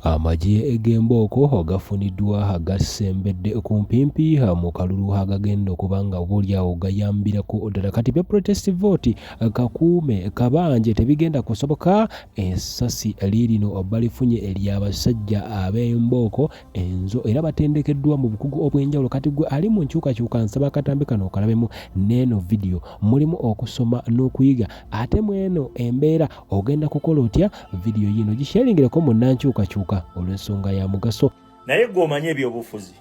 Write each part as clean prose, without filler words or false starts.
Amagye eg'embooko agafuniddwa agasembedde ku mpimpi mu kalulu agagenda okubanga oboolyawo gayambirako ddala kati be protest vote kakuume kabanje tebigenda kusoboka essasi liirino balifunye ery'abasajja ab'embooko enzo era batendekeddwa mu bukugu obw'enjawulo kati gwe ali mu nkyukakyuka nsaba akatambi kano okalabemu n'eno video mulimu okusoma n'okuyiga ate mu eno embeera ogenda kukola otya video yino gisharingireko mu nnankyukakyuka olw'ensonga ya mugaso naye gw'omanye ebyobufuzi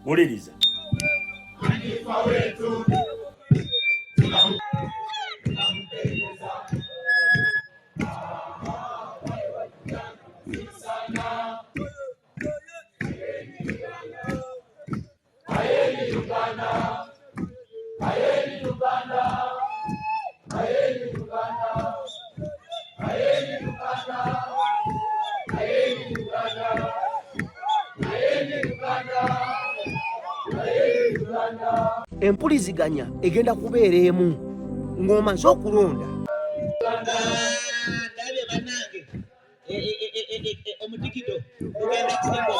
wuliriza empuliziganya egenda kubeera emu ng'omaze okulonda ndabye bannange omutikito ogenda kusinga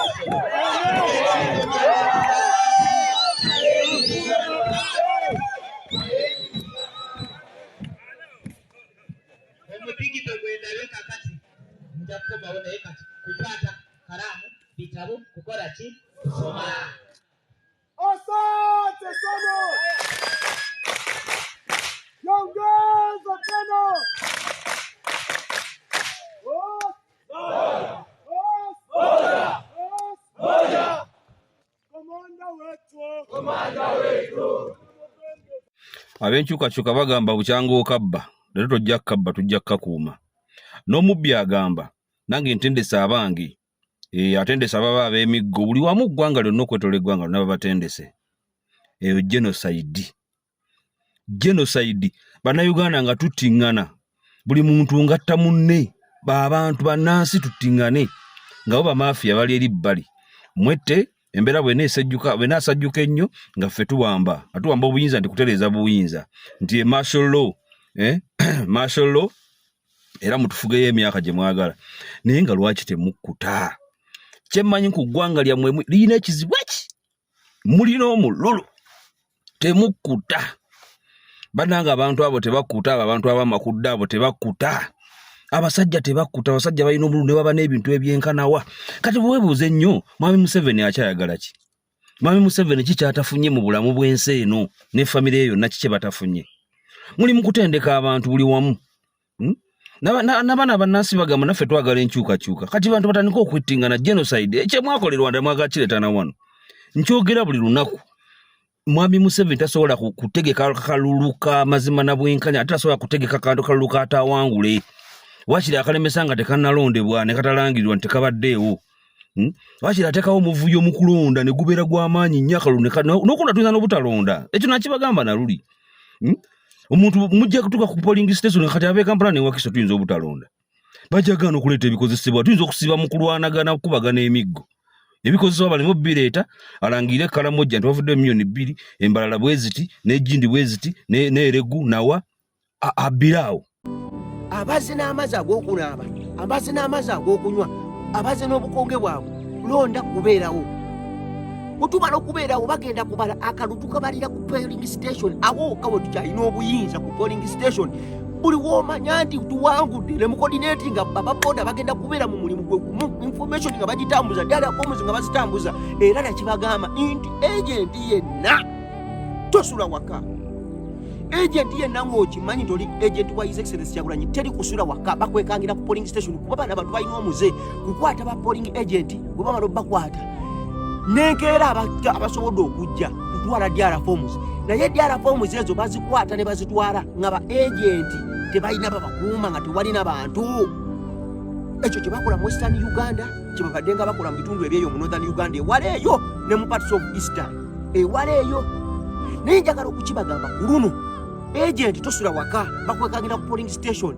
omutikito gwendabe kakati nja kukomawo naye kati kukwata kalamu bitabo kukola ki kusoma. Asante sana. Nyongeza tena. Moja. Komanda wetu. Abenkyukakyuka bagamba bukyanga okabba leero tojja kabba tujja kakuuma n'omubbi agamba nange ntendesa abange atendesa baba ab'emiggo buli wamu ggwanga lyonna okwetola eggwanga lyonna babatendese eyo genocide bannayuganda nga tuttiŋŋana buli muntu ngatta munne b'abantu bannansi tuttiŋŋane nga bo bamafiya bali eri bbali mwette embeera bwenaasajjuka ennyo nga ffe tuwamba obuyinza nti kutereeza buyinza nti martial law era mutufugeyo emyaka gye mwagala naye nga lwaki temukkuta kyemmanyi ku ggwanga lyammwe lirina ekizibu eki mulina omululu temukkuta bannanga abantu abo tebakkuta abantu abamakudde abo tebakkuta abasajja tebakkuta abasajja balina omululu ne baba n'ebintu ebyenkanawa kati bwebuuze nnyo mwami Museveni akyayagala ki mwami Museveni kikyatafunye mu bulamu bw'ensi eno ne famire eyo yonna kikye batafunye muli mu kutendeka abantu buli wamu n'abaana bannansi bagamba naffe twagala enkyukakyuka kati bantu batandika okwettingana genocide ekyemwakolerwa ndamwaga kireetana wano nkyogera buli lunaku mwami Museveni tasobola kutegeka kalulu ka mazima na bwenkanya ate tasobola kutegeka kalulu ka atawangule wakiri akalemesa nga tekannalondebwa ne katalangirirwa nti tekabaddeewo wakiri atekawo omuvuyo mu kulonda ne gubeera gw'amaanyi nnyo akalulu n'okunda tuyinza n'obutalonda ekyo nakibagamba naluli omuntu mujja kutuuka ku polling station kati abe Kampala ne Wakiso tuyinza obutalonda bajagana okuleeta ebikozesebwa tuyinza okusiba mu kulwanagana okubagana emiggo ebikozesebwa balemu bireeta alangire Karamoja nti bavudde million 2 embalala bweziti n'ejjindi bweziti n'eregu nawa abiraawo abaze n'amazzi ag'okunaaba abaze n'amazzi ag'okunywa abaze n'obukonge bwabwe londa kubeerawo kutumala okubeerawo bagenda kubala akalutu kabalira ku polling station awo kawe tukyalina obuyinza ku polling station buli woomanya nti tuwangudde ne mukodinati nga bababoda bagenda kubeera mu mulimu gwe information nga bagitambuza dala fomuzi nga bazitambuza era nakibagamba nti agenti yenna tosula waka agenti yenna ng'okimanyi toli agenti wa His Excellency Kyagulanyi teri kusula waka bakwekangira ku polling station kuba bana abantu balina omuze kukwata ba polling agent bwe bamala obbakwata nenkeera abasobodde okujja kutwala DRA forms naye DRA forms ezo bazikwata ne bazitwala nga ba agenti tebalina babakuuma nga tewalina bantu ekyo kye bakola mu Western Uganda kye babadde nga bakola mu bitundu ebyeyo mu Northern Uganda ewala eyo ne mu parts of Eastern ewala eyo naye njagala okukibagamba ku luno agenti tosula waka bakwekangira ku polling station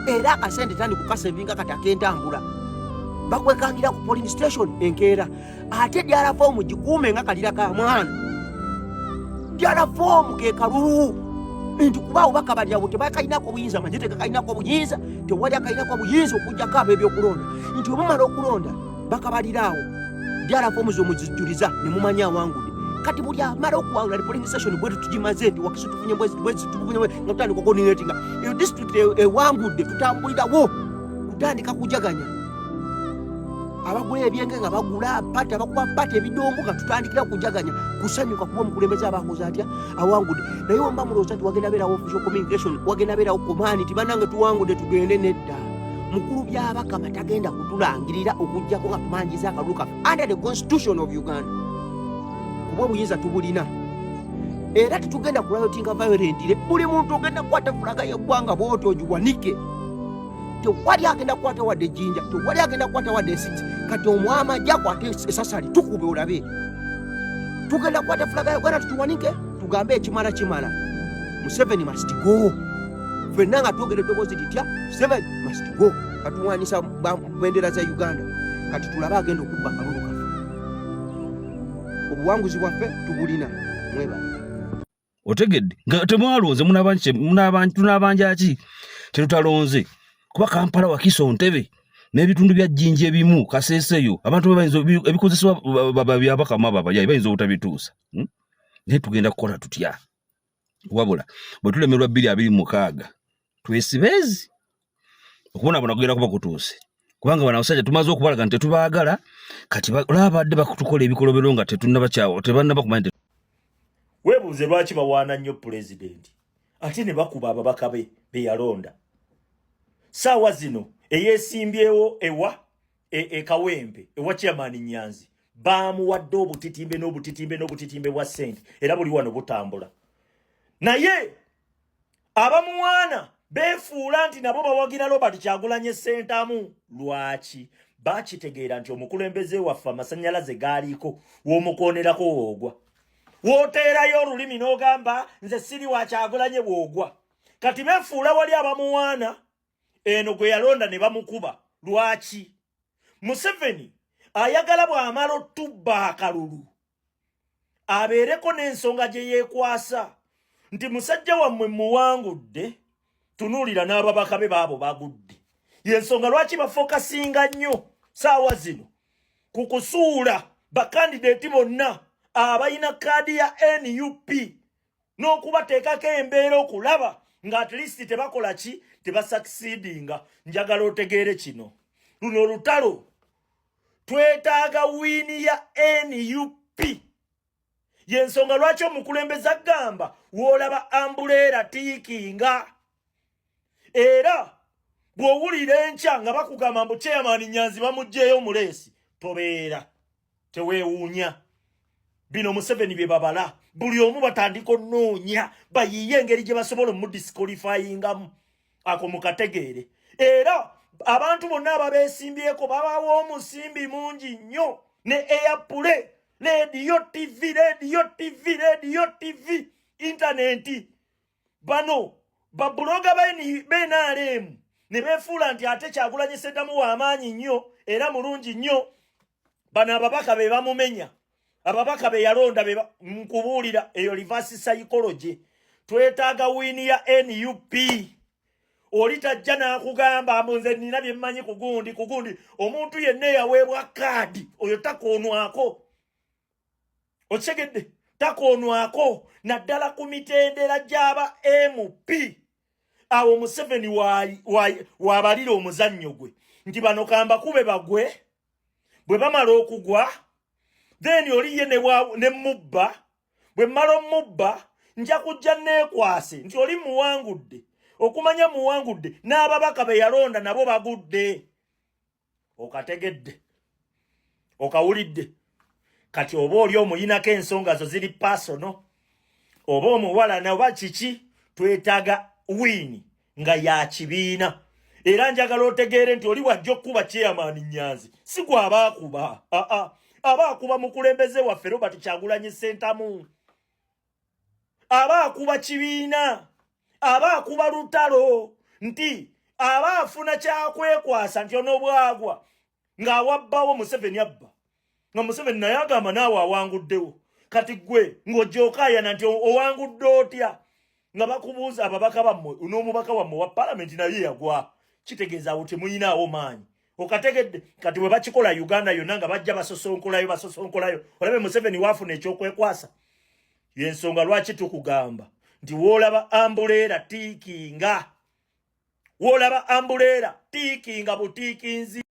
era akasente tandi kukasevinga kati ak'entambula bakwekangira ku polling station enkeera ate DRA form gikuume nga kalira ka mwana DRA form ke kalulu nti kubaawo bakabali abo tebakalinako buyinza manje tekakalinako buyinza tewali akalinako buyinza okujjako abo ebyokulonda nti omumala okulonda bakabaliraawo dyala fomuzi omuzijjuliza ne mumanya awangudde kati buli amala okuwangula polling station bwe tugimaze nti wakisi tufunye bwezitufunye nga tutandika coordinatinga eyo district ewangudde tutambulirawo tutandika kujaganya abagula ebyenge nga bagula pati abakuba pati ebidongo nga tutandikira kujaganya kusanyuka kuba omukulembeze abakoze atya awangudde naye omba mulowooza nti wagenda beerawo official communication wagenda beerawo komani ti bannange tuwangudde tugende nedda mukulu by'abakama tagenda kutulangirira okujjako nga tumanjiza akalulu kaffe under the constitution of Uganda kuba obuyinza tubulina era tetugenda kulayotinga violentire buli muntu ogenda kukwata fulaga yeggwanga bw'oti ogiwanike tewali agenda kukwata wadde jinja tewali agenda kukwata wadde esiti kati omwama ajja kwate esasali tukube olabe tugenda kukwata fulaga yeggwanga tutuwanike tugambe ekimala Museveni must go fenna nga twogera eddoboozi litya Museveni must go katuwanisa bendera za Uganda kati tulabe agenda okubba akalulu kaffe obuwanguzi bwaffe tubulina mwebale otegedde nga temwalonze tunabanjaki tetutalonze kuba Kampala Wakiso Ntebe n'ebitundu bya Jinja ebimu Kaseeseyo abantu bayinza ebikozesebwa byabakama bayinza obutabituusa naye tugenda kukola tutya wabula bwe tulemerwa 226 twesibezi okubonabona kugenda kuba kutuuse kubanga bana abasajja tumaze okubalaga nti tetubaagala kati olabadde bakutukola ebikolobero nga tetunnabakyawo tebannaba kumanya weebuuze lwaki bawaana nnyo pulezidenti ate ne bakuba ababaka be yalonda saawa zino eyeesimbyewo ewa Kawempe ewa Chairman Nyanzi baamuwadde obutitimbe bwa ssente era buli wano butambula naye abamuwaana beefuula nti nabo bawagira Robert Kyagulanyi Ssentamu lwaki bakitegeera nti omukulembeze waffe amasannyalaze gaaliko w'omukonerako woogwa wooteerayo olulimi n'ogamba nze siri wa Kyagulanyi bw'ogwa kati beefuula wali abamuwaana eno gwe yalonda ne bamukuba lwaki Museveni ayagala bw'amala otubba akalulu abeereko n'ensonga gye yeekwasa nti musajja wammwe muwangudde tunuulira n'ababaka be baabo bagudde yensonga lwaki bafokasinga nnyo saawa zino ku kusuula bakandideeti bonna abalina kaadi ya NUP n'okubateekako embeera okulaba nga at least tebakola ki tebasakisidinga njagala otegeere kino luno olutalo twetaaga wiini ya NUP yensonga lwaki omukulembeze agamba w'olaba ambuleera tiikinga era bw'owulira enkya nga bakugamba mbu Chairman Nyanzi bamuggyeyo muleesi tobeera teweewuunya bino Museveni bye babala buli omu batandika onnoonya bayiye engeri gye basobola omudisqualifyingamu ako mukategeere era abantu bonna ababeesimbyeko babawo omusimbi mungi nnyo ne Airplay Radio TV intaneti bano babuloga BNRM ne beefuula nti ate Kyagulanyi Ssentamu w'amaanyi nnyo era mulungi nnyo bano ababaka be bamumenya ababaka be yalonda be nkubuulira eyo reverse psychology twetaaga wiini ya NUP oli tajja n'akugamba nze nnina bye mmanyi kugundi omuntu yenna yaweebwa kaadi oyo takoonwako okitegedde takoonwako naddala ku mitendera gy'aba MP awo Museveni waabalira omuzannyo gwe nti bano kamba kube bagwe bwe bamala okugwa then oli ye ne mubba bwe mmala omubba nja kujja neekwase nti oli muwangudde okumanya muwangudde n'ababaka be yalonda nabo bagudde okategedde okawulidde kati oba oli omuyinako ensonga zo ziri pasono oba omuwala naoba kiki twetaaga wiini nga ya kibiina era njagala otegeere nti oli wajja okkuba Chairman Nyanzi si gwe abaakuba abaakuba mukulembeze waffe Robert Kyagulanyi Ssentamu abaakuba kibiina abaakuba lutalo nti abaafuna kyakwekwasa nti onobwagwa ng'awabbawo Museveni abba nga Museveni naye agamba naawe awanguddewo kati gwe ng'ojja okaayana nti owangudde otya nga bakubuuza ababaka bammwe n'omubaka wammwe wa parliament naye yagwa kitegeeza awo temuyinaawo maanyi okategedde kati bwe bakikola Uganda yonna nga bajja basosonkolayo olabe Museveni waafuna ekyokwekwasa y'ensonga lwaki tukugamba nti woolaba ambuleera tiikinga butiikinzi